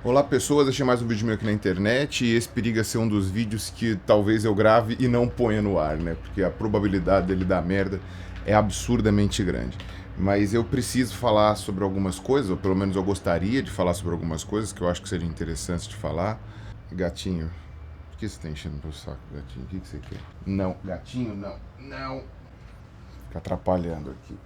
Olá pessoas, achei mais um vídeo meu aqui na internet e esse periga ser um dos vídeos que talvez eu grave e não ponha no ar, né? Porque a probabilidade dele dar merda é absurdamente grande. Mas eu preciso falar sobre algumas coisas, ou pelo menos eu gostaria de falar sobre algumas coisas que eu acho que seria interessante de falar. Gatinho, por que você tá enchendo meu saco, gatinho? O que você quer? Não, gatinho, não, não. Fica atrapalhando aqui.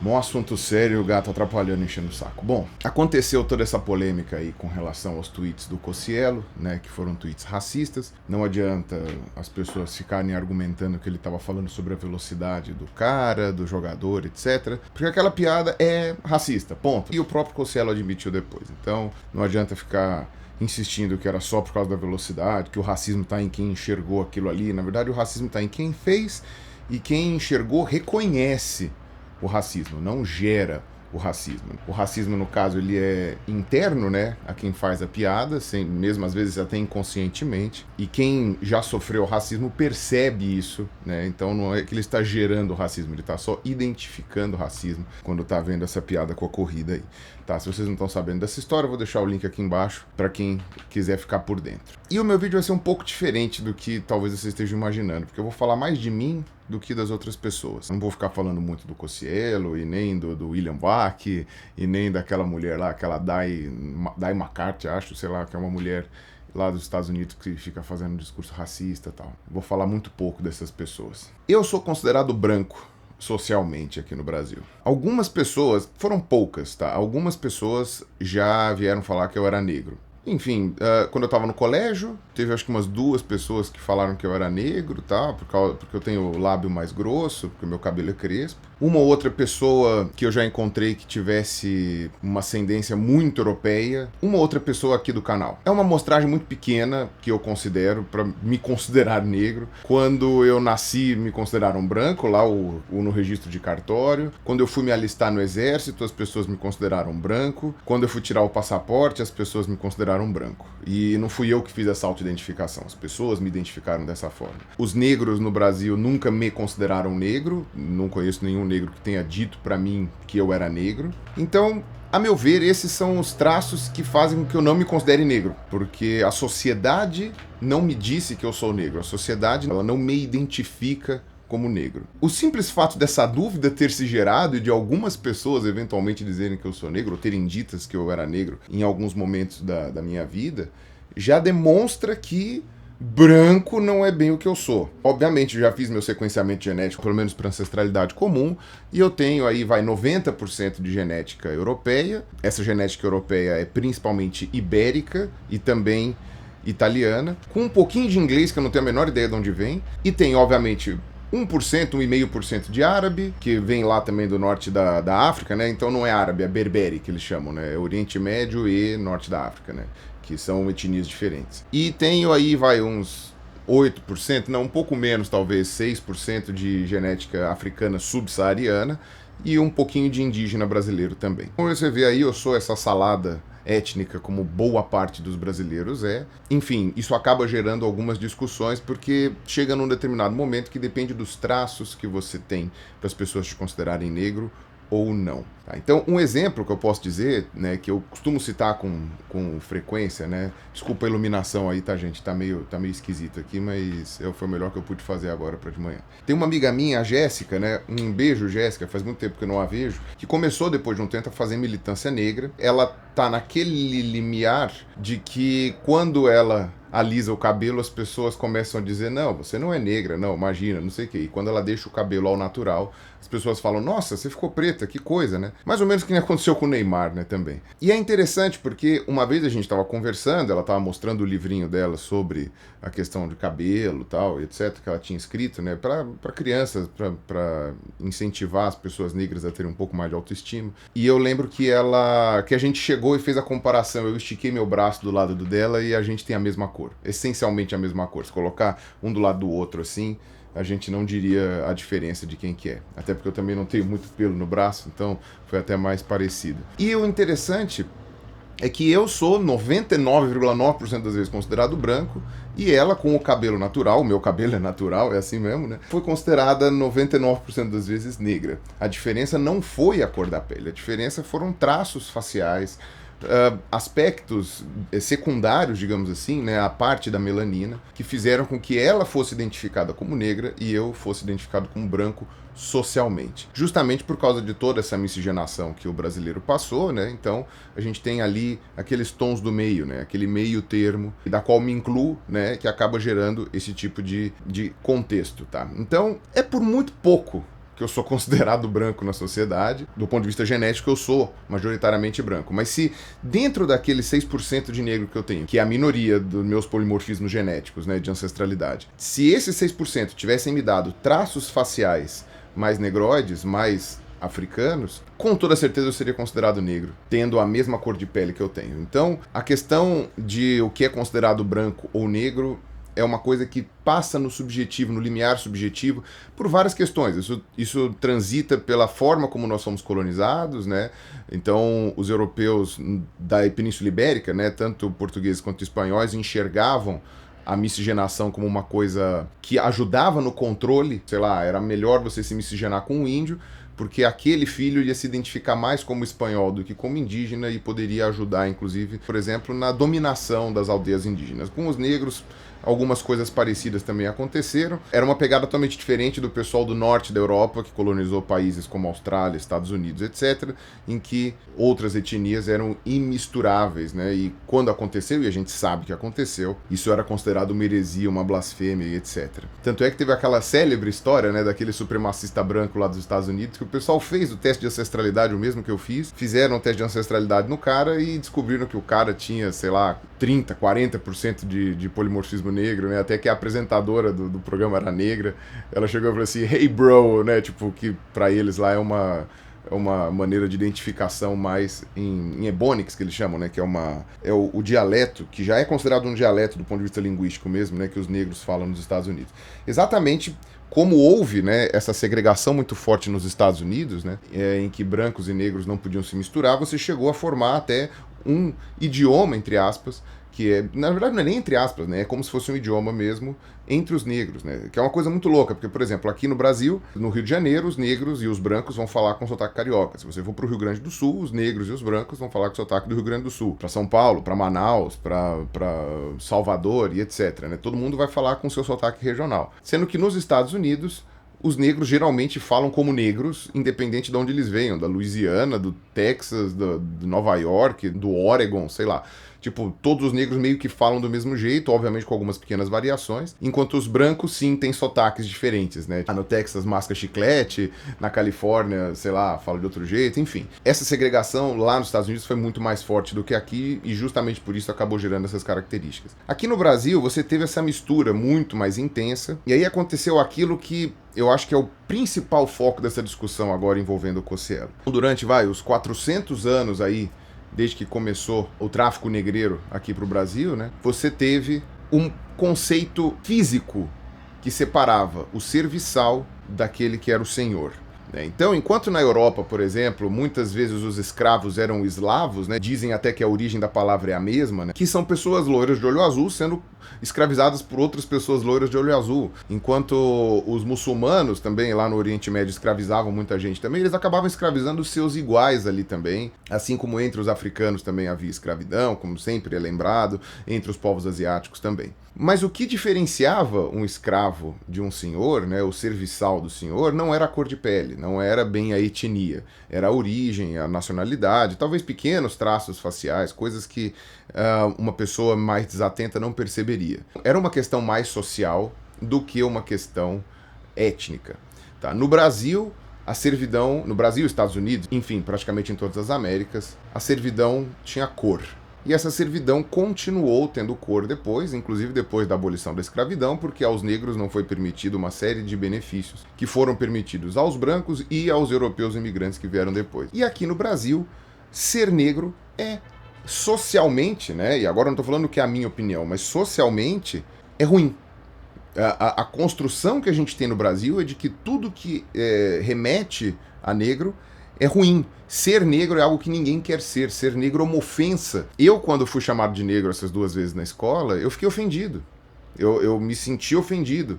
Bom assunto sério, o gato atrapalhando, enchendo o saco. Bom, aconteceu toda essa polêmica aí com relação aos tweets do Cossielo, né, que foram tweets racistas. Não adianta as pessoas ficarem argumentando que ele estava falando sobre a velocidade do cara, do jogador, etc. Porque aquela piada é racista, ponto. E o próprio Cossielo admitiu depois. Então, não adianta ficar insistindo que era só por causa da velocidade, que o racismo está em quem enxergou aquilo ali. Na verdade, o racismo está em quem fez e quem enxergou reconhece o racismo, não gera o racismo. O racismo, no caso, ele é interno, né, a quem faz a piada, sem, mesmo às vezes até inconscientemente, e quem já sofreu racismo percebe isso, né, então não é que ele está gerando racismo, ele está só identificando racismo quando está vendo essa piada com a corrida aí. Tá, se vocês não estão sabendo dessa história, eu vou deixar o link aqui embaixo para quem quiser ficar por dentro. E o meu vídeo vai ser um pouco diferente do que talvez vocês estejam imaginando, porque eu vou falar mais de mim do que das outras pessoas. Não vou ficar falando muito do Cossielo, e nem do William Bach, e nem daquela mulher lá, aquela Dai McCarthy, acho, sei lá, que é uma mulher lá dos Estados Unidos que fica fazendo um discurso racista e tal. Vou falar muito pouco dessas pessoas. Eu sou considerado branco socialmente aqui no Brasil. Algumas pessoas, foram poucas, tá? Algumas pessoas já vieram falar que eu era negro. Enfim, quando eu tava no colégio, teve acho que umas 2 pessoas que falaram que eu era negro, tá? Porque eu tenho o lábio mais grosso, porque o meu cabelo é crespo. Uma ou outra pessoa que eu já encontrei que tivesse uma ascendência muito europeia. Uma outra pessoa aqui do canal. É uma amostragem muito pequena que eu considero, para me considerar negro. Quando eu nasci, me consideraram branco, lá no registro de cartório. Quando eu fui me alistar no exército, as pessoas me consideraram branco. Quando eu fui tirar o passaporte, as pessoas me consideraram branco. E não fui eu que fiz essa autoidentificação, as pessoas me identificaram dessa forma. Os negros no Brasil nunca me consideraram negro, não conheço nenhum negro que tenha dito pra mim que eu era negro. Então, a meu ver, esses são os traços que fazem com que eu não me considere negro, porque a sociedade não me disse que eu sou negro, a sociedade ela não me identifica como negro. O simples fato dessa dúvida ter se gerado e de algumas pessoas eventualmente dizerem que eu sou negro, ou terem ditas que eu era negro em alguns momentos da minha vida, já demonstra que branco não é bem o que eu sou. Obviamente, já fiz meu sequenciamento genético, pelo menos para ancestralidade comum, e eu tenho aí, 90% de genética europeia. Essa genética europeia é principalmente ibérica e também italiana, com um pouquinho de inglês, que eu não tenho a menor ideia de onde vem, e tem, obviamente, 1%, 1,5% de árabe, que vem lá também do norte da África, né? Então não é árabe, é berbere que eles chamam, né? É Oriente Médio e norte da África, né? Que são etnias diferentes. E tenho aí, uns 8%, não, um pouco menos, talvez 6% de genética africana subsaariana e um pouquinho de indígena brasileiro também. Como você vê aí, eu sou essa salada étnica como boa parte dos brasileiros é. Enfim, isso acaba gerando algumas discussões porque chega num determinado momento que depende dos traços que você tem para as pessoas te considerarem negro ou não. Tá? Então, um exemplo que eu posso dizer, né, que eu costumo citar com frequência, né, desculpa a iluminação aí, tá, gente, tá meio esquisito aqui, mas foi o melhor que eu pude fazer agora para de manhã. Tem uma amiga minha, a Jéssica, né, um beijo, Jéssica, faz muito tempo que eu não a vejo, que começou depois de um tempo a fazer militância negra. Ela tá naquele limiar de que quando ela alisa o cabelo, as pessoas começam a dizer, não, você não é negra, não, imagina, não sei o quê. E quando ela deixa o cabelo ao natural, as pessoas falam, nossa, você ficou preta, que coisa, né? Mais ou menos o que aconteceu com o Neymar, né, também. E é interessante porque uma vez a gente estava conversando, ela estava mostrando o livrinho dela sobre a questão de cabelo, tal, etc, que ela tinha escrito, né, para crianças, para incentivar as pessoas negras a terem um pouco mais de autoestima. E eu lembro que a gente chegou e fez a comparação, eu estiquei meu braço do lado do dela e a gente tem a mesma cor, essencialmente a mesma cor. Se colocar um do lado do outro assim, a gente não diria a diferença de quem que é. Até porque eu também não tenho muito pelo no braço, então foi até mais parecido. E o interessante é que eu sou 99,9% das vezes considerado branco e ela, com o cabelo natural, o meu cabelo é natural, é assim mesmo, né? Foi considerada 99% das vezes negra. A diferença não foi a cor da pele, a diferença foram traços faciais, aspectos secundários, digamos assim, né, a parte da melanina, que fizeram com que ela fosse identificada como negra e eu fosse identificado como branco socialmente. Justamente por causa de toda essa miscigenação que o brasileiro passou, né? Então a gente tem ali aqueles tons do meio, né? Aquele meio termo, da qual me incluo, né? Que acaba gerando esse tipo de contexto, tá? Então é por muito pouco que eu sou considerado branco na sociedade. Do ponto de vista genético, eu sou majoritariamente branco. Mas se dentro daquele 6% de negro que eu tenho, que é a minoria dos meus polimorfismos genéticos, né, de ancestralidade, se esses 6% tivessem me dado traços faciais mais negroides, mais africanos, com toda certeza eu seria considerado negro, tendo a mesma cor de pele que eu tenho. Então, a questão de o que é considerado branco ou negro é uma coisa que passa no subjetivo, no limiar subjetivo, por várias questões. Isso transita pela forma como nós somos colonizados, né? Então, os europeus da Península Ibérica, né, tanto portugueses quanto espanhóis, enxergavam a miscigenação como uma coisa que ajudava no controle. Sei lá, era melhor você se miscigenar com um índio, porque aquele filho ia se identificar mais como espanhol do que como indígena e poderia ajudar, inclusive, por exemplo, na dominação das aldeias indígenas. Com os negros, algumas coisas parecidas também aconteceram. Era uma pegada totalmente diferente do pessoal do norte da Europa, que colonizou países como Austrália, Estados Unidos, etc., em que outras etnias eram imisturáveis, né? E quando aconteceu, e a gente sabe que aconteceu, isso era considerado uma heresia, uma blasfêmia, etc. Tanto é que teve aquela célebre história, né, daquele supremacista branco lá dos Estados Unidos, que o pessoal fez o teste de ancestralidade, o mesmo que eu fiz, fizeram o teste de ancestralidade no cara e descobriram que o cara tinha, sei lá, 30%, 40% de polimorfismo negro, né? Até que a apresentadora do programa era negra. Ela chegou e falou assim, hey bro, né? Tipo, que pra eles lá é uma maneira de identificação mais em ebonics, que eles chamam, né? Que é o dialeto, que já é considerado um dialeto do ponto de vista linguístico mesmo, né? Que os negros falam nos Estados Unidos. Exatamente como houve, né, essa segregação muito forte nos Estados Unidos, né, em que brancos e negros não podiam se misturar, você chegou a formar até um idioma, entre aspas, que é, na verdade não é nem entre aspas, né, é como se fosse um idioma mesmo entre os negros, né, que é uma coisa muito louca, porque, por exemplo, aqui no Brasil, no Rio de Janeiro, os negros e os brancos vão falar com sotaque carioca. Se você for pro Rio Grande do Sul, os negros e os brancos vão falar com sotaque do Rio Grande do Sul. Para São Paulo, para Manaus, para Salvador e etc, né, todo mundo vai falar com seu sotaque regional. Sendo que nos Estados Unidos, os negros geralmente falam como negros, independente de onde eles venham, da Louisiana, do Texas, de Nova York, do Oregon, sei lá. Tipo, todos os negros meio que falam do mesmo jeito, obviamente com algumas pequenas variações, enquanto os brancos, sim, têm sotaques diferentes, né? No Texas, masca chiclete, na Califórnia, sei lá, fala de outro jeito, enfim. Essa segregação lá nos Estados Unidos foi muito mais forte do que aqui e justamente por isso acabou gerando essas características. Aqui no Brasil, você teve essa mistura muito mais intensa, e aí aconteceu aquilo que eu acho que é o principal foco dessa discussão agora envolvendo o Cossielo. Durante, os 400 anos aí, desde que começou o tráfico negreiro aqui para o Brasil, né, você teve um conceito físico que separava o serviçal daquele que era o senhor. Então, enquanto na Europa, por exemplo, muitas vezes os escravos eram eslavos, né, dizem até que a origem da palavra é a mesma, né, que são pessoas loiras de olho azul sendo escravizadas por outras pessoas loiras de olho azul. Enquanto os muçulmanos também lá no Oriente Médio escravizavam muita gente também, eles acabavam escravizando os seus iguais ali também, assim como entre os africanos também havia escravidão, como sempre é lembrado, entre os povos asiáticos também. Mas o que diferenciava um escravo de um senhor, né, o serviçal do senhor, não era a cor de pele, não era bem a etnia, era a origem, a nacionalidade, talvez pequenos traços faciais, coisas que uma pessoa mais desatenta não perceberia. Era uma questão mais social do que uma questão étnica. Tá? No Brasil, a servidão, no Brasil, Estados Unidos, enfim, praticamente em todas as Américas, a servidão tinha cor. E essa servidão continuou tendo cor depois, inclusive depois da abolição da escravidão, porque aos negros não foi permitido uma série de benefícios que foram permitidos aos brancos e aos europeus imigrantes que vieram depois. E aqui no Brasil, ser negro é socialmente, né? E agora eu não estou falando que é a minha opinião, mas socialmente é ruim. A construção que a gente tem no Brasil é de que tudo que remete a negro é ruim. Ser negro é algo que ninguém quer ser. Ser negro é uma ofensa. Eu, quando fui chamado de negro essas 2 vezes na escola, eu fiquei ofendido. Eu me senti ofendido.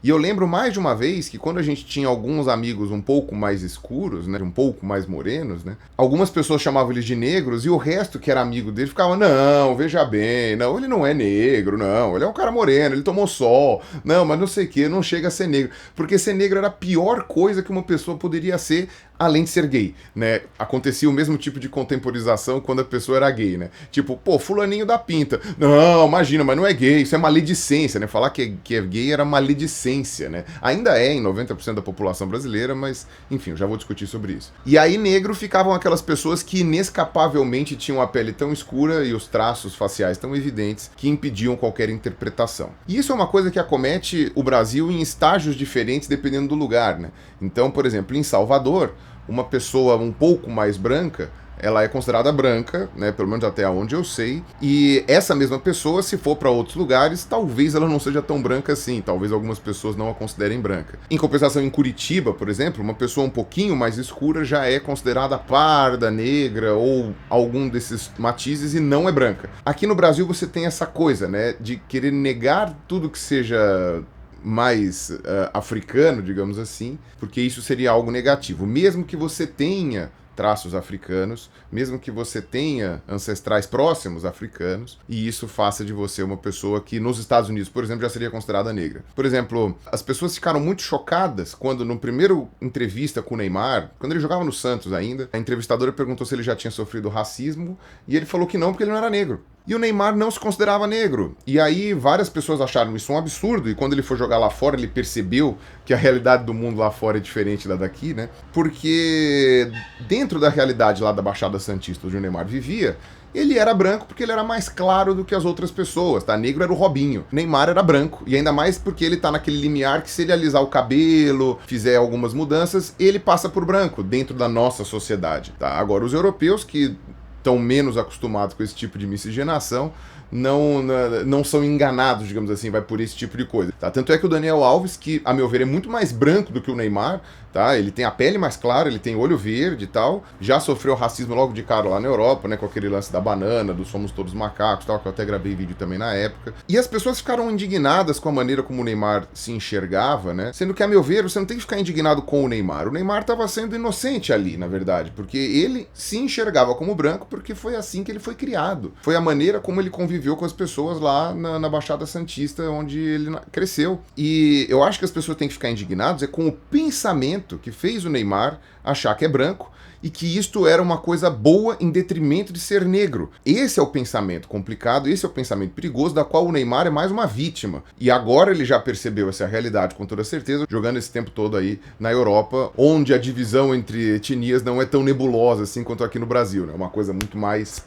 E eu lembro mais de uma vez que quando a gente tinha alguns amigos um pouco mais escuros, né, um pouco mais morenos, né, algumas pessoas chamavam eles de negros e o resto que era amigo dele ficava, não, veja bem, não, ele não é negro, não, ele é um cara moreno, ele tomou sol, não, mas não sei o que, não chega a ser negro. Porque ser negro era a pior coisa que uma pessoa poderia ser, além de ser gay, né? Acontecia o mesmo tipo de contemporização quando a pessoa era gay, né? Tipo, pô, fulaninho da pinta. Não, imagina, mas não é gay, isso é maledicência, né? Falar que é gay era maledicência, né? Ainda é em 90% da população brasileira, mas, enfim, eu já vou discutir sobre isso. E aí negro ficavam aquelas pessoas que inescapavelmente tinham a pele tão escura e os traços faciais tão evidentes que impediam qualquer interpretação. E isso é uma coisa que acomete o Brasil em estágios diferentes dependendo do lugar, né? Então, por exemplo, em Salvador, uma pessoa um pouco mais branca, ela é considerada branca, né, pelo menos até onde eu sei, e essa mesma pessoa, se for para outros lugares, talvez ela não seja tão branca assim, talvez algumas pessoas não a considerem branca. Em compensação, em Curitiba, por exemplo, uma pessoa um pouquinho mais escura já é considerada parda, negra ou algum desses matizes e não é branca. Aqui no Brasil você tem essa coisa, né, de querer negar tudo que seja mais africano, digamos assim, porque isso seria algo negativo. Mesmo que você tenha traços africanos, mesmo que você tenha ancestrais próximos africanos, e isso faça de você uma pessoa que nos Estados Unidos, por exemplo, já seria considerada negra. Por exemplo, as pessoas ficaram muito chocadas quando no primeiro entrevista com o Neymar, quando ele jogava no Santos ainda, a entrevistadora perguntou se ele já tinha sofrido racismo, e ele falou que não, porque ele não era negro. E o Neymar não se considerava negro. E aí várias pessoas acharam isso um absurdo, e quando ele foi jogar lá fora, ele percebeu que a realidade do mundo lá fora é diferente da daqui, né? Porque dentro da realidade lá da Baixada Santista, onde o Neymar vivia, ele era branco porque ele era mais claro do que as outras pessoas, tá? Negro era o Robinho. Neymar era branco. E ainda mais porque ele tá naquele limiar que se ele alisar o cabelo, fizer algumas mudanças, ele passa por branco dentro da nossa sociedade, tá? Agora, os europeus que estão menos acostumados com esse tipo de miscigenação, não são enganados, digamos assim, vai por esse tipo de coisa. Tá? Tanto é que o Daniel Alves, que a meu ver é muito mais branco do que o Neymar, tá? Ele tem a pele mais clara, ele tem olho verde e tal, já sofreu racismo logo de cara lá na Europa, né, com aquele lance da banana, do somos todos macacos e tal, que eu até gravei vídeo também na época. E as pessoas ficaram indignadas com a maneira como o Neymar se enxergava, né? Sendo que, a meu ver, você não tem que ficar indignado com o Neymar. O Neymar estava sendo inocente ali, na verdade, porque ele se enxergava como branco porque foi assim que ele foi criado. Foi a maneira como ele conviveu com as pessoas lá na Baixada Santista, onde ele cresceu. E eu acho que as pessoas têm que ficar indignadas com o pensamento que fez o Neymar achar que é branco e que isto era uma coisa boa em detrimento de ser negro. Esse é o pensamento complicado, esse é o pensamento perigoso, da qual o Neymar é mais uma vítima. E agora ele já percebeu essa realidade com toda certeza, jogando esse tempo todo aí na Europa, onde a divisão entre etnias não é tão nebulosa assim quanto aqui no Brasil, né? É uma coisa muito mais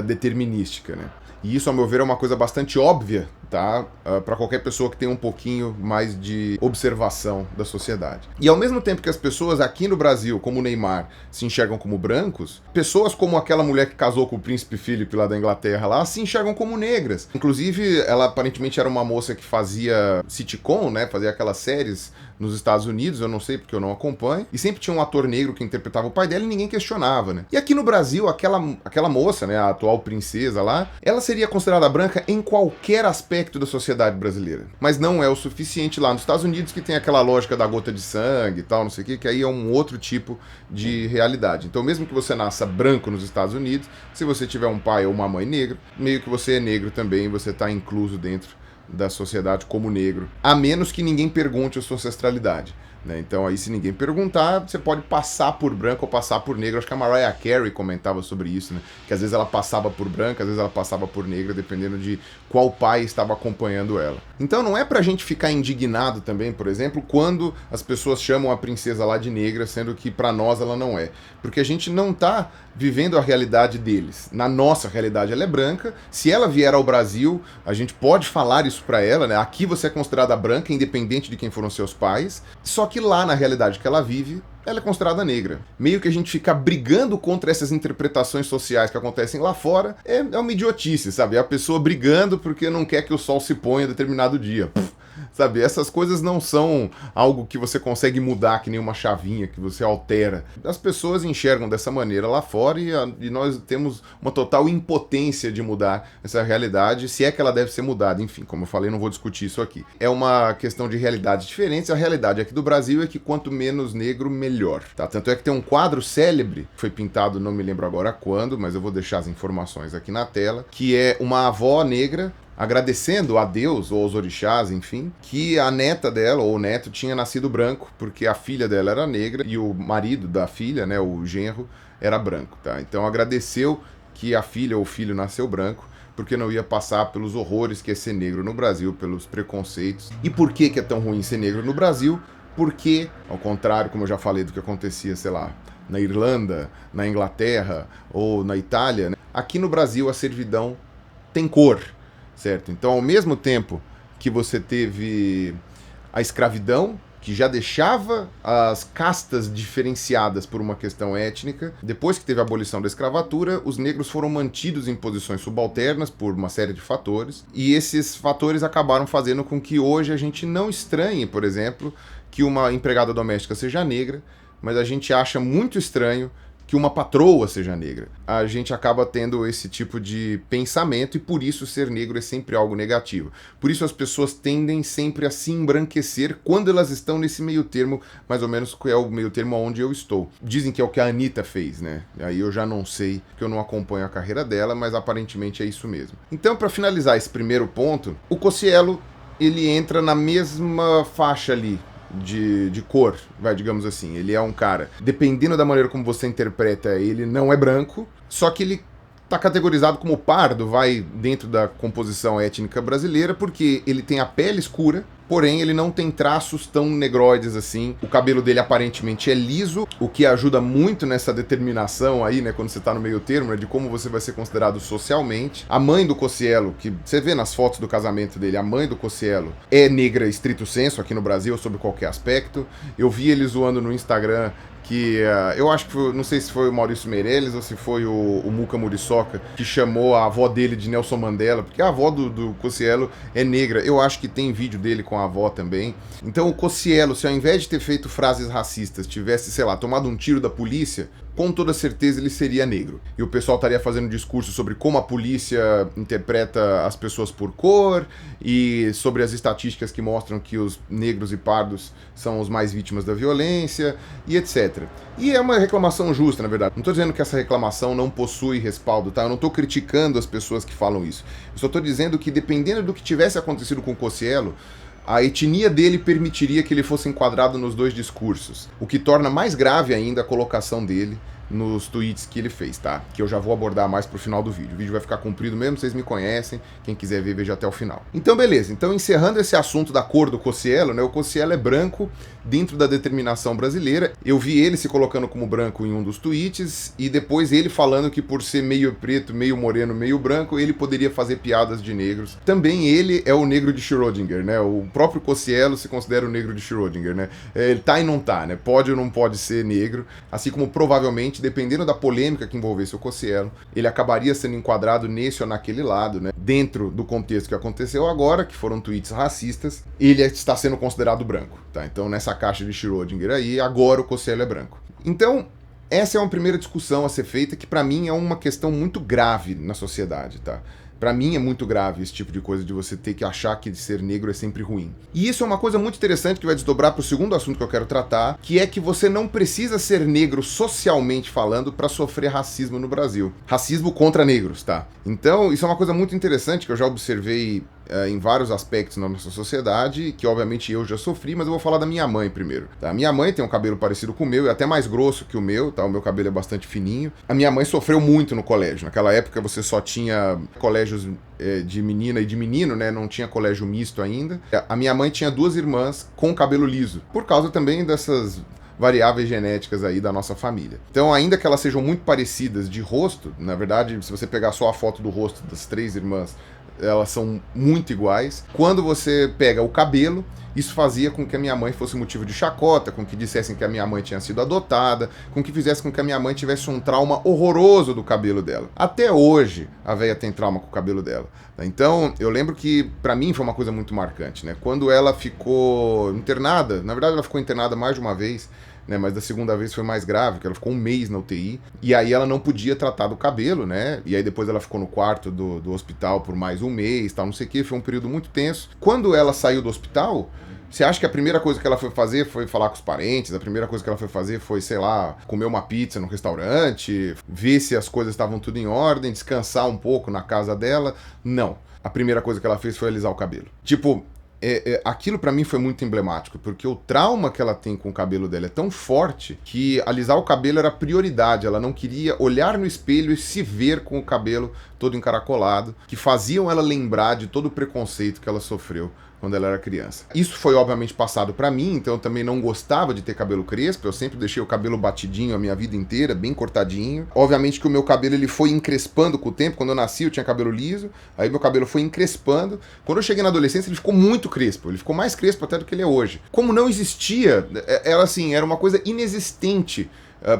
determinística, né? E isso, a meu ver, é uma coisa bastante óbvia, tá? Para qualquer pessoa que tenha um pouquinho mais de observação da sociedade. E ao mesmo tempo que as pessoas aqui no Brasil, como o Neymar, se enxergam como brancos, pessoas como aquela mulher que casou com o príncipe Philip lá da Inglaterra lá, se enxergam como negras. Inclusive, ela aparentemente era uma moça que fazia sitcom, né? Fazia aquelas séries nos Estados Unidos, eu não sei porque eu não acompanho, e sempre tinha um ator negro que interpretava o pai dela e ninguém questionava, né? E aqui no Brasil, aquela moça, né, a atual princesa lá, ela seria considerada branca em qualquer aspecto da sociedade brasileira. Mas não é o suficiente lá nos Estados Unidos, que tem aquela lógica da gota de sangue e tal, não sei o que aí é um outro tipo de realidade. Então, mesmo que você nasça branco nos Estados Unidos, se você tiver um pai ou uma mãe negro, meio que você é negro também, você está incluso dentro da sociedade como negro, a menos que ninguém pergunte a sua ancestralidade, né? Então aí, se ninguém perguntar, você pode passar por branco ou passar por negro. Acho que a Mariah Carey comentava sobre isso, né? Que às vezes ela passava por branca, às vezes ela passava por negra, dependendo de qual pai estava acompanhando ela. Então não é pra gente ficar indignado também, por exemplo, quando as pessoas chamam a princesa lá de negra, sendo que pra nós ela não é. Porque a gente não tá vivendo a realidade deles. Na nossa realidade ela é branca. Se ela vier ao Brasil, a gente pode falar isso pra ela, né? Aqui você é considerada branca, independente de quem foram seus pais. Só que lá na realidade que ela vive, ela é considerada negra. Meio que a gente fica brigando contra essas interpretações sociais que acontecem lá fora é uma idiotice, sabe? É a pessoa brigando porque não quer que o sol se ponha em determinado dia. Sabe, essas coisas não são algo que você consegue mudar, que nem uma chavinha que você altera. As pessoas enxergam dessa maneira lá fora e nós temos uma total impotência de mudar essa realidade, se é que ela deve ser mudada. Enfim, como eu falei, não vou discutir isso aqui. É uma questão de realidades diferentes. A realidade aqui do Brasil é que quanto menos negro, melhor. Tá? Tanto é que tem um quadro célebre, que foi pintado, não me lembro agora quando, mas eu vou deixar as informações aqui na tela, que é uma avó negra agradecendo a Deus ou aos orixás, enfim, que a neta dela ou o neto tinha nascido branco, porque a filha dela era negra e o marido da filha, né, o genro, era branco, tá? Então agradeceu que a filha ou o filho nasceu branco, porque não ia passar pelos horrores que é ser negro no Brasil, pelos preconceitos. E por que é tão ruim ser negro no Brasil? Porque, ao contrário, como eu já falei do que acontecia, sei lá, na Irlanda, na Inglaterra ou na Itália, né, aqui no Brasil a servidão tem cor. Certo? Então, ao mesmo tempo que você teve a escravidão, que já deixava as castas diferenciadas por uma questão étnica, depois que teve a abolição da escravatura, os negros foram mantidos em posições subalternas por uma série de fatores, e esses fatores acabaram fazendo com que hoje a gente não estranhe, por exemplo, que uma empregada doméstica seja negra, mas a gente acha muito estranho que uma patroa seja negra. A gente acaba tendo esse tipo de pensamento e por isso ser negro é sempre algo negativo. Por isso as pessoas tendem sempre a se embranquecer quando elas estão nesse meio termo, mais ou menos que é o meio termo onde eu estou. Dizem que é o que a Anitta fez, né? Aí eu já não sei, porque eu não acompanho a carreira dela, mas aparentemente é isso mesmo. Então, para finalizar esse primeiro ponto, o Cossielo, ele entra na mesma faixa ali, de cor, digamos assim. Ele é um cara, dependendo da maneira como você interpreta, ele não é branco, só que ele tá categorizado como pardo, dentro da composição étnica brasileira, porque ele tem a pele escura, porém ele não tem traços tão negroides assim. O cabelo dele aparentemente é liso, o que ajuda muito nessa determinação aí, né, quando você tá no meio termo, né, de como você vai ser considerado socialmente. A mãe do Cossielo, que você vê nas fotos do casamento dele, a mãe do Cossielo é negra estrito senso aqui no Brasil, sob qualquer aspecto. Eu vi ele zoando no Instagram que eu acho que foi, não sei se foi o Maurício Meirelles ou se foi o Muca Muriçoca, que chamou a avó dele de Nelson Mandela, porque a avó do Cossielo é negra. Eu acho que tem vídeo dele com a avó também. Então o Cossielo, se ao invés de ter feito frases racistas, tivesse, sei lá, tomado um tiro da polícia, com toda certeza ele seria negro. E o pessoal estaria fazendo discurso sobre como a polícia interpreta as pessoas por cor e sobre as estatísticas que mostram que os negros e pardos são os mais vítimas da violência e etc. E é uma reclamação justa, na verdade. Não estou dizendo que essa reclamação não possui respaldo, tá? Eu não estou criticando as pessoas que falam isso. Eu só estou dizendo que dependendo do que tivesse acontecido com o Cossielo, a etnia dele permitiria que ele fosse enquadrado nos dois discursos, o que torna mais grave ainda a colocação dele nos tweets que ele fez, tá? Que eu já vou abordar mais pro final do vídeo. O vídeo vai ficar comprido mesmo, vocês me conhecem. Quem quiser ver, veja até o final. Então, beleza. Então, encerrando esse assunto da cor do Cossielo, né? O Cossielo é branco dentro da determinação brasileira. Eu vi ele se colocando como branco em um dos tweets e depois ele falando que por ser meio preto, meio moreno, meio branco, ele poderia fazer piadas de negros. Também ele é o negro de Schrödinger, né? O próprio Cossielo se considera o negro de Schrödinger, né? Ele tá e não tá, né? Pode ou não pode ser negro, assim como provavelmente, dependendo da polêmica que envolvesse o Cossielo, ele acabaria sendo enquadrado nesse ou naquele lado, né? Dentro do contexto que aconteceu agora, que foram tweets racistas, ele está sendo considerado branco, tá? Então, nessa caixa de Schrödinger aí, agora o Cossielo é branco. Então, essa é uma primeira discussão a ser feita que, pra mim, é uma questão muito grave na sociedade, tá? Pra mim é muito grave esse tipo de coisa de você ter que achar que ser negro é sempre ruim. E isso é uma coisa muito interessante que vai desdobrar pro segundo assunto que eu quero tratar, que é que você não precisa ser negro socialmente falando pra sofrer racismo no Brasil. Racismo contra negros, tá? Então, isso é uma coisa muito interessante que eu já observei em vários aspectos na nossa sociedade, que obviamente eu já sofri, mas eu vou falar da minha mãe primeiro, tá? A minha mãe tem um cabelo parecido com o meu, e até mais grosso que o meu, tá? O meu cabelo é bastante fininho. A minha mãe sofreu muito no colégio. Naquela época você só tinha colégios de menina e de menino, né? Não tinha colégio misto ainda. A minha mãe tinha duas irmãs com cabelo liso, por causa também dessas variáveis genéticas aí da nossa família. Então, ainda que elas sejam muito parecidas de rosto, na verdade, se você pegar só a foto do rosto das três irmãs, elas são muito iguais. Quando você pega o cabelo, isso fazia com que a minha mãe fosse motivo de chacota, com que dissessem que a minha mãe tinha sido adotada, com que fizesse com que a minha mãe tivesse um trauma horroroso do cabelo dela. Até hoje, a véia tem trauma com o cabelo dela. Então, eu lembro que, pra mim, foi uma coisa muito marcante, né? Quando ela ficou internada, na verdade ela ficou internada mais de uma vez, né, mas da segunda vez foi mais grave, que ela ficou um mês na UTI, e aí ela não podia tratar do cabelo, né, e aí depois ela ficou no quarto do hospital por mais um mês, tal, não sei o que, foi um período muito tenso. Quando ela saiu do hospital, você acha que a primeira coisa que ela foi fazer foi falar com os parentes? A primeira coisa que ela foi fazer foi, sei lá, comer uma pizza no restaurante, ver se as coisas estavam tudo em ordem, descansar um pouco na casa dela? Não. A primeira coisa que ela fez foi alisar o cabelo. Tipo, aquilo pra mim foi muito emblemático, porque o trauma que ela tem com o cabelo dela é tão forte que alisar o cabelo era prioridade. Ela não queria olhar no espelho e se ver com o cabelo todo encaracolado, que faziam ela lembrar de todo o preconceito que ela sofreu quando ela era criança. Isso foi obviamente passado pra mim, então eu também não gostava de ter cabelo crespo, eu sempre deixei o cabelo batidinho a minha vida inteira, bem cortadinho. Obviamente que o meu cabelo ele foi encrespando com o tempo, quando eu nasci eu tinha cabelo liso, aí meu cabelo foi encrespando. Quando eu cheguei na adolescência ele ficou muito crespo, ele ficou mais crespo até do que ele é hoje. Como não existia, era uma coisa inexistente,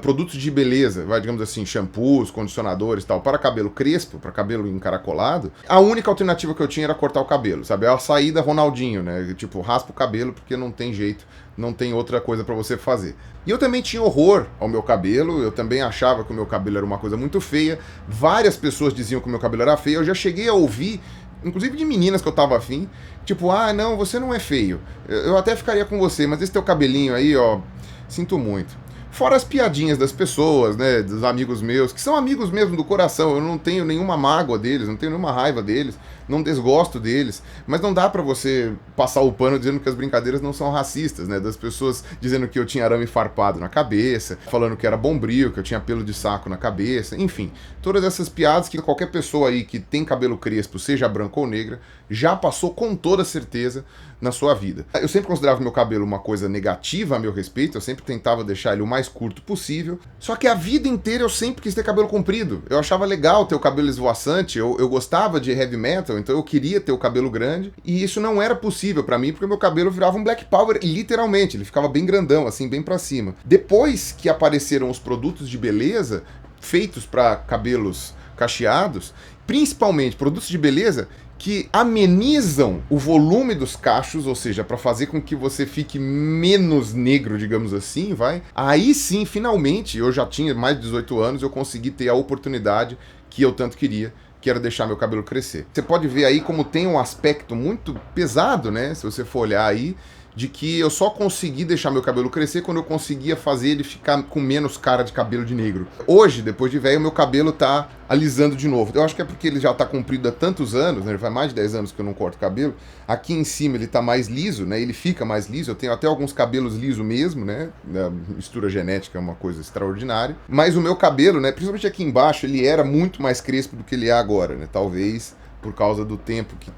produtos de beleza, digamos assim, shampoos, condicionadores e tal, para cabelo crespo, para cabelo encaracolado, a única alternativa que eu tinha era cortar o cabelo, sabe? A saída Ronaldinho, né? Tipo, raspa o cabelo porque não tem jeito, não tem outra coisa para você fazer. E eu também tinha horror ao meu cabelo, eu também achava que o meu cabelo era uma coisa muito feia, várias pessoas diziam que o meu cabelo era feio, eu já cheguei a ouvir, inclusive de meninas que eu tava afim, tipo, ah, não, você não é feio, eu até ficaria com você, mas esse teu cabelinho aí, ó, sinto muito. Fora as piadinhas das pessoas, né, dos amigos meus, que são amigos mesmo do coração, eu não tenho nenhuma mágoa deles, não tenho nenhuma raiva deles, não desgosto deles, mas não dá pra você passar o pano dizendo que as brincadeiras não são racistas, né, das pessoas dizendo que eu tinha arame farpado na cabeça, falando que era bombril, que eu tinha pelo de saco na cabeça, enfim, todas essas piadas que qualquer pessoa aí que tem cabelo crespo, seja branca ou negra, já passou com toda certeza na sua vida. Eu sempre considerava meu cabelo uma coisa negativa a meu respeito, eu sempre tentava deixar ele o mais curto possível, só que a vida inteira eu sempre quis ter cabelo comprido. Eu achava legal ter o cabelo esvoaçante, eu gostava de heavy metal, então eu queria ter o cabelo grande, e isso não era possível pra mim, porque meu cabelo virava um Black Power, literalmente, ele ficava bem grandão, assim, bem pra cima. Depois que apareceram os produtos de beleza, feitos pra cabelos cacheados, principalmente produtos de beleza que amenizam o volume dos cachos, ou seja, para fazer com que você fique menos negro, digamos assim, vai. Aí sim, finalmente, eu já tinha mais de 18 anos, eu consegui ter a oportunidade que eu tanto queria, que era deixar meu cabelo crescer. Você pode ver aí como tem um aspecto muito pesado, né, se você for olhar aí, de que eu só consegui deixar meu cabelo crescer quando eu conseguia fazer ele ficar com menos cara de cabelo de negro. Hoje, depois de velho, meu cabelo tá alisando de novo. Eu acho que é porque ele já tá comprido há tantos anos, né? Ele faz mais de 10 anos que eu não corto cabelo. Aqui em cima ele tá mais liso, né? Ele fica mais liso. Eu tenho até alguns cabelos lisos mesmo, né? A mistura genética é uma coisa extraordinária. Mas o meu cabelo, né? Principalmente aqui embaixo, ele era muito mais crespo do que ele é agora, né? Talvez por causa do tempo que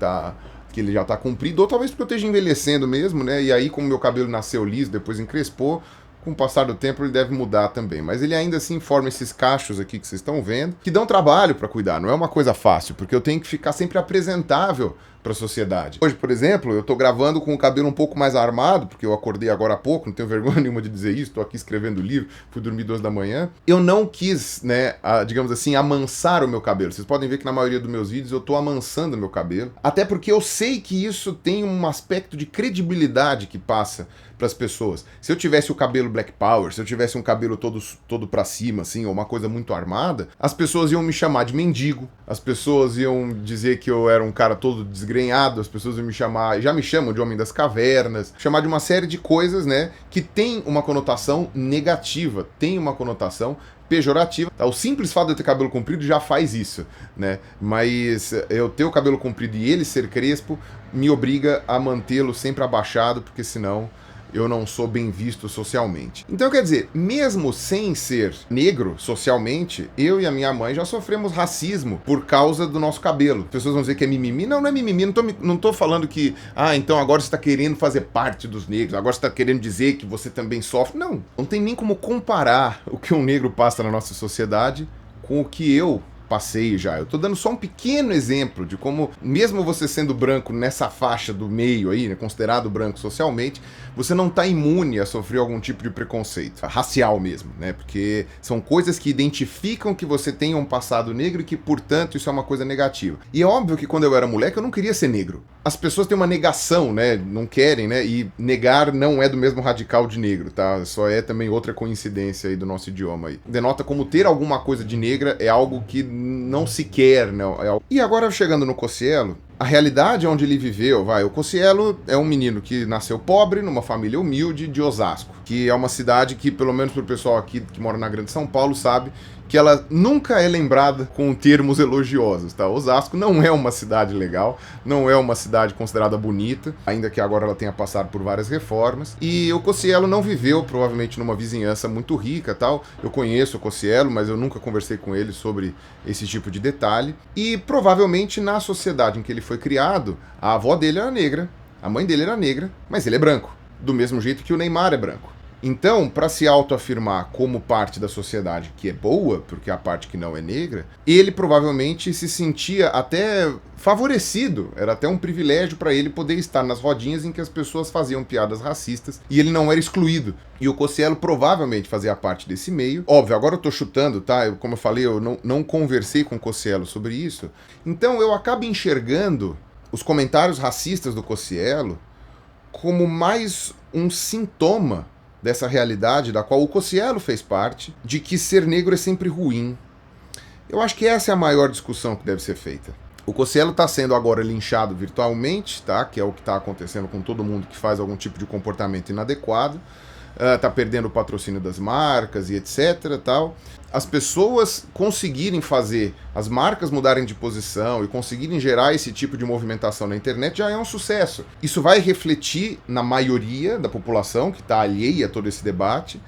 ele já tá comprido, ou talvez porque eu esteja envelhecendo mesmo, né? E aí, como meu cabelo nasceu liso, depois encrespou, com o passar do tempo ele deve mudar também. Mas ele ainda assim forma esses cachos aqui que vocês estão vendo, que dão trabalho pra cuidar, não é uma coisa fácil, porque eu tenho que ficar sempre apresentável pra sociedade. Hoje, por exemplo, eu tô gravando com o cabelo um pouco mais armado, porque eu acordei agora há pouco, não tenho vergonha nenhuma de dizer isso, tô aqui escrevendo livro, fui dormir 2 da manhã. Eu não quis, né, digamos assim, amansar o meu cabelo. Vocês podem ver que na maioria dos meus vídeos eu tô amansando o meu cabelo, até porque eu sei que isso tem um aspecto de credibilidade que passa pras pessoas. Se eu tivesse o cabelo Black Power, se eu tivesse um cabelo todo pra cima, assim, ou uma coisa muito armada, as pessoas iam me chamar de mendigo, as pessoas iam dizer que eu era um cara todo desgrenhado, as pessoas iam me chamar, já me chamam de homem das cavernas, chamar de uma série de coisas, né, que tem uma conotação negativa, tem uma conotação pejorativa. O simples fato de eu ter cabelo comprido já faz isso, né? Mas eu ter o cabelo comprido e ele ser crespo me obriga a mantê-lo sempre abaixado, porque senão eu não sou bem visto socialmente. Então, quer dizer, mesmo sem ser negro socialmente, eu e a minha mãe já sofremos racismo por causa do nosso cabelo. As pessoas vão dizer que é mimimi. Não, não é mimimi. Não tô falando que, então agora você tá querendo fazer parte dos negros, agora você tá querendo dizer que você também sofre. Não tem nem como comparar o que um negro passa na nossa sociedade com o que eu passei já. Eu tô dando só um pequeno exemplo de como, mesmo você sendo branco nessa faixa do meio aí, né, considerado branco socialmente, você não tá imune a sofrer algum tipo de preconceito, racial mesmo, né? Porque são coisas que identificam que você tem um passado negro e que, portanto, isso é uma coisa negativa. E é óbvio que quando eu era moleque eu não queria ser negro. As pessoas têm uma negação, né? Não querem, né? E negar não é do mesmo radical de negro, tá? Só é também outra coincidência aí do nosso idioma aí. Denota como ter alguma coisa de negra é algo que não se quer, né? E agora, chegando no Cossielo, a realidade onde ele viveu, o Cossielo é um menino que nasceu pobre, numa família humilde de Osasco, que é uma cidade que, pelo menos pro pessoal aqui que mora na Grande São Paulo, sabe que ela nunca é lembrada com termos elogiosos, tá? Osasco não é uma cidade legal, não é uma cidade considerada bonita, ainda que agora ela tenha passado por várias reformas, e o Cossielo não viveu, provavelmente, numa vizinhança muito rica, tal. Eu conheço o Cossielo, mas eu nunca conversei com ele sobre esse tipo de detalhe, e provavelmente na sociedade em que ele foi criado, a avó dele era negra, a mãe dele era negra, mas ele é branco, do mesmo jeito que o Neymar é branco. Então, para se autoafirmar como parte da sociedade que é boa, porque a parte que não é negra, ele provavelmente se sentia até favorecido, era até um privilégio para ele poder estar nas rodinhas em que as pessoas faziam piadas racistas e ele não era excluído. E o Cossielo provavelmente fazia parte desse meio. Óbvio, agora eu tô chutando, tá? Como eu falei, eu não conversei com o Cossielo sobre isso. Então eu acabo enxergando os comentários racistas do Cossielo como mais um sintoma dessa realidade da qual o Cossielo fez parte, de que ser negro é sempre ruim. Eu acho que essa é a maior discussão que deve ser feita. O Cossielo está sendo agora linchado virtualmente, tá? Que é o que está acontecendo com todo mundo que faz algum tipo de comportamento inadequado. Tá perdendo o patrocínio das marcas e etc. Tal. As pessoas conseguirem fazer as marcas mudarem de posição e conseguirem gerar esse tipo de movimentação na internet já é um sucesso. Isso vai refletir na maioria da população que está alheia a todo esse debate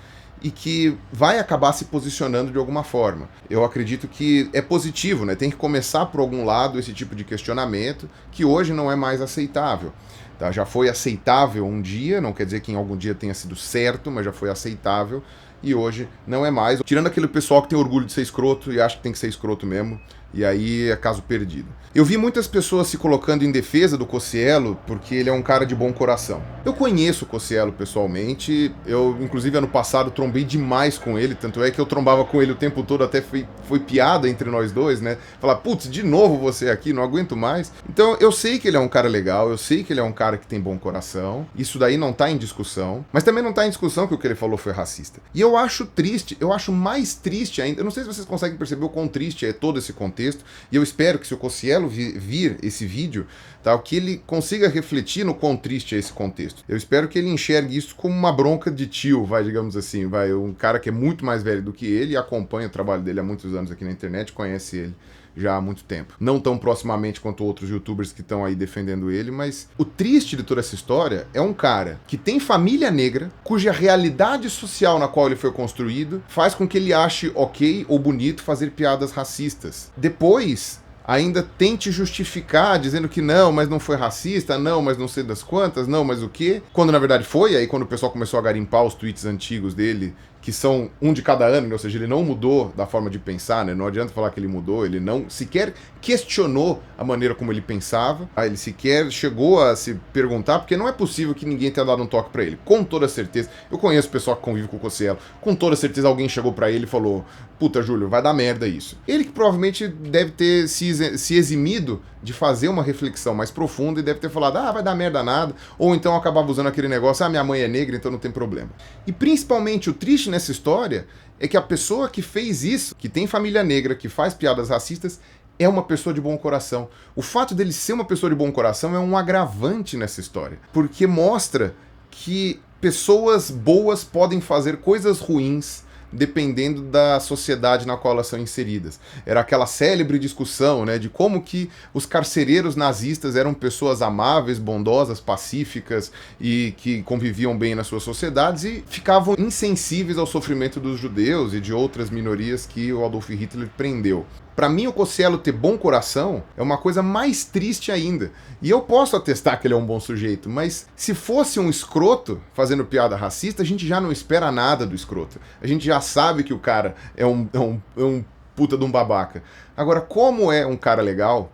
e que vai acabar se posicionando de alguma forma. Eu acredito que é positivo, né? Tem que começar por algum lado esse tipo de questionamento que hoje não é mais aceitável. Tá? Já foi aceitável um dia, não quer dizer que em algum dia tenha sido certo, mas já foi aceitável e hoje não é mais. Tirando aquele pessoal que tem orgulho de ser escroto e acha que tem que ser escroto mesmo, e aí é caso perdido. Eu vi muitas pessoas se colocando em defesa do Cossielo porque ele é um cara de bom coração. Eu conheço o Cossielo pessoalmente, eu inclusive ano passado trombei demais com ele, tanto é que eu trombava com ele o tempo todo, até foi piada entre nós dois, né? Falar, putz, de novo você aqui, não aguento mais. Então eu sei que ele é um cara legal, eu sei que ele é um cara que tem bom coração, isso daí não tá em discussão, mas também não tá em discussão que o que ele falou foi racista. E eu acho triste, eu acho mais triste ainda, eu não sei se vocês conseguem perceber o quão triste é todo esse contexto, e eu espero que se o Cossielo vir esse vídeo, tá, que ele consiga refletir no quão triste é esse contexto. Eu espero que ele enxergue isso como uma bronca de tio, digamos assim, um cara que é muito mais velho do que ele e acompanha o trabalho dele há muitos anos aqui na internet, conhece ele já há muito tempo. Não tão proximamente quanto outros youtubers que estão aí defendendo ele, mas o triste de toda essa história é um cara que tem família negra, cuja realidade social na qual ele foi construído faz com que ele ache ok ou bonito fazer piadas racistas. Depois ainda tente justificar, dizendo que não, mas não foi racista, não, mas não sei das quantas, não, mas o quê? Quando na verdade foi, aí quando o pessoal começou a garimpar os tweets antigos dele, que são um de cada ano, ou seja, ele não mudou da forma de pensar, né? Não adianta falar que ele mudou, ele não sequer questionou a maneira como ele pensava, ele sequer chegou a se perguntar, porque não é possível que ninguém tenha dado um toque pra ele. Com toda certeza, eu conheço o pessoal que convive com o Cossielo, com toda certeza alguém chegou pra ele e falou, puta, Júlio, vai dar merda isso. Ele que provavelmente deve ter se eximido de fazer uma reflexão mais profunda e deve ter falado, vai dar merda nada, ou então acabava usando aquele negócio, minha mãe é negra, então não tem problema. E principalmente o triste nessa história é que a pessoa que fez isso, que tem família negra, que faz piadas racistas, é uma pessoa de bom coração. O fato dele ser uma pessoa de bom coração é um agravante nessa história, porque mostra que pessoas boas podem fazer coisas ruins dependendo da sociedade na qual elas são inseridas. Era aquela célebre discussão, né, de como que os carcereiros nazistas eram pessoas amáveis, bondosas, pacíficas e que conviviam bem nas suas sociedades e ficavam insensíveis ao sofrimento dos judeus e de outras minorias que o Adolf Hitler prendeu. Para mim, o Cossielo ter bom coração é uma coisa mais triste ainda. E eu posso atestar que ele é um bom sujeito, mas se fosse um escroto fazendo piada racista, a gente já não espera nada do escroto. A gente já sabe que o cara é um puta de um babaca. Agora, como é um cara legal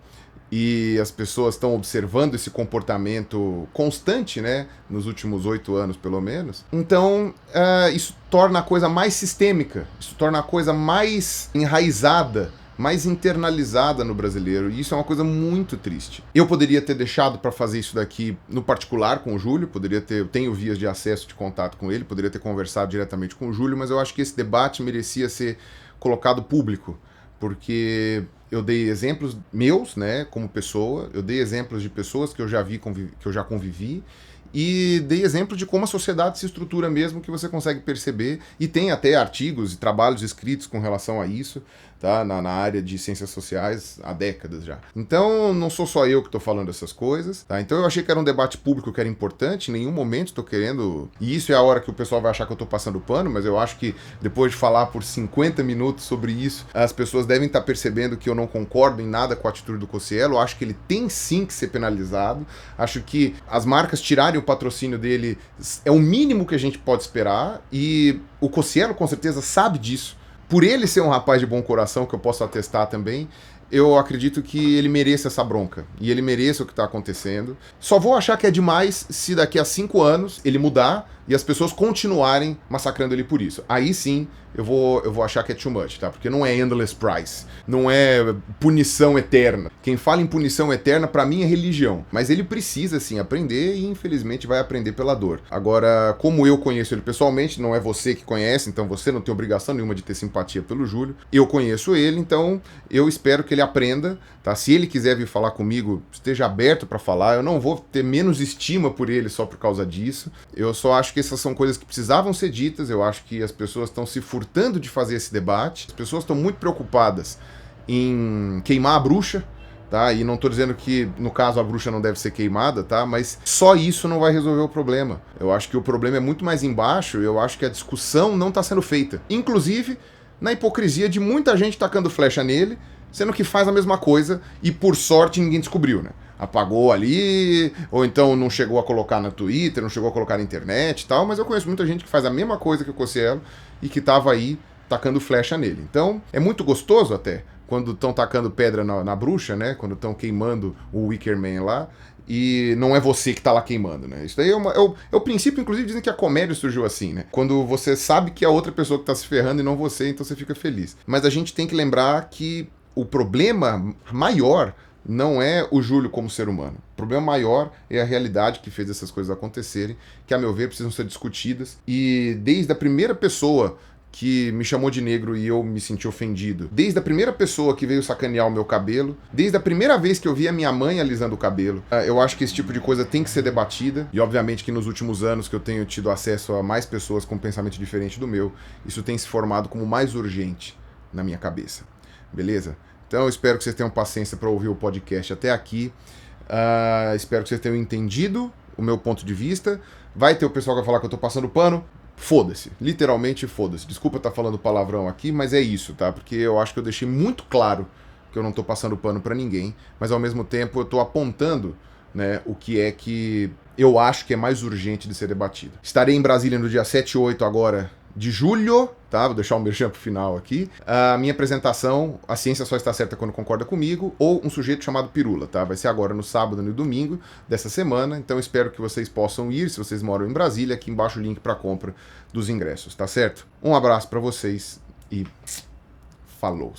e as pessoas estão observando esse comportamento constante, né, nos últimos 8 anos pelo menos, então isso torna a coisa mais sistêmica, isso torna a coisa mais enraizada, mais internalizada no brasileiro, e isso é uma coisa muito triste. Eu poderia ter deixado para fazer isso daqui no particular com o Júlio, eu tenho vias de acesso, de contato com ele, poderia ter conversado diretamente com o Júlio, mas eu acho que esse debate merecia ser colocado público, porque eu dei exemplos meus, né, como pessoa, eu dei exemplos de pessoas que eu já vi, que eu já convivi, e dei exemplo de como a sociedade se estrutura mesmo, que você consegue perceber, e tem até artigos e trabalhos escritos com relação a isso, tá? Na área de ciências sociais há décadas já. Então, não sou só eu que estou falando essas coisas, tá? Então eu achei que era um debate público que era importante, em nenhum momento estou querendo... E isso é a hora que o pessoal vai achar que eu estou passando pano, mas eu acho que depois de falar por 50 minutos sobre isso, as pessoas devem estar percebendo que eu não concordo em nada com a atitude do Cossielo, acho que ele tem sim que ser penalizado, acho que as marcas tirarem o patrocínio dele é o mínimo que a gente pode esperar, e o Cossielo com certeza sabe disso. Por ele ser um rapaz de bom coração, que eu posso atestar também, eu acredito que ele mereça essa bronca. E ele mereça o que está acontecendo. Só vou achar que é demais se daqui a 5 anos ele mudar e as pessoas continuarem massacrando ele por isso. Aí sim eu vou achar que é too much, tá? Porque não é endless price, não é punição eterna. Quem fala em punição eterna, pra mim, é religião. Mas ele precisa, sim, aprender e, infelizmente, vai aprender pela dor. Agora, como eu conheço ele pessoalmente, não é você que conhece, então você não tem obrigação nenhuma de ter simpatia pelo Júlio. Eu conheço ele, então eu espero que ele aprenda, tá? Se ele quiser vir falar comigo, esteja aberto pra falar. Eu não vou ter menos estima por ele só por causa disso. Eu só acho que essas são coisas que precisavam ser ditas. Eu acho que as pessoas estão se furtando de fazer esse debate. As pessoas estão muito preocupadas em queimar a bruxa, tá? E não estou dizendo que, no caso, a bruxa não deve ser queimada, tá? Mas só isso não vai resolver o problema. Eu acho que o problema é muito mais embaixo, eu acho que a discussão não está sendo feita. Inclusive, na hipocrisia de muita gente tacando flecha nele, sendo que faz a mesma coisa e, por sorte, ninguém descobriu, né? Apagou ali, ou então não chegou a colocar no Twitter, não chegou a colocar na internet e tal, mas eu conheço muita gente que faz a mesma coisa que o Cossielo e que tava aí tacando flecha nele. Então, é muito gostoso até, quando estão tacando pedra na bruxa, né? Quando estão queimando o Wicker Man lá, e não é você que tá lá queimando, né? Isso daí é o princípio, inclusive, dizem que a comédia surgiu assim, né? Quando você sabe que é a outra pessoa que tá se ferrando e não você, então você fica feliz. Mas a gente tem que lembrar que o problema maior não é o Júlio como ser humano. O problema maior é a realidade que fez essas coisas acontecerem, que, a meu ver, precisam ser discutidas. E desde a primeira pessoa que me chamou de negro e eu me senti ofendido, desde a primeira pessoa que veio sacanear o meu cabelo, desde a primeira vez que eu vi a minha mãe alisando o cabelo, eu acho que esse tipo de coisa tem que ser debatida. E obviamente que nos últimos anos que eu tenho tido acesso a mais pessoas com pensamento diferente do meu, isso tem se formado como mais urgente na minha cabeça. Beleza? Então eu espero que vocês tenham paciência para ouvir o podcast até aqui. Espero que vocês tenham entendido o meu ponto de vista. Vai ter o pessoal que vai falar que eu tô passando pano. Foda-se, literalmente foda-se. Desculpa estar falando palavrão aqui, mas é isso, tá? Porque eu acho que eu deixei muito claro que eu não tô passando pano para ninguém, mas ao mesmo tempo eu tô apontando, né, o que é que eu acho que é mais urgente de ser debatido. Estarei em Brasília no dia 7 e 8 agora de julho, tá? Vou deixar um merchan pro final aqui. A minha apresentação, A Ciência Só Está Certa Quando Concorda Comigo, ou um sujeito chamado Pirula, tá? Vai ser agora no sábado e no domingo dessa semana, então espero que vocês possam ir, se vocês moram em Brasília, aqui embaixo o link para compra dos ingressos, tá certo? Um abraço para vocês e falou!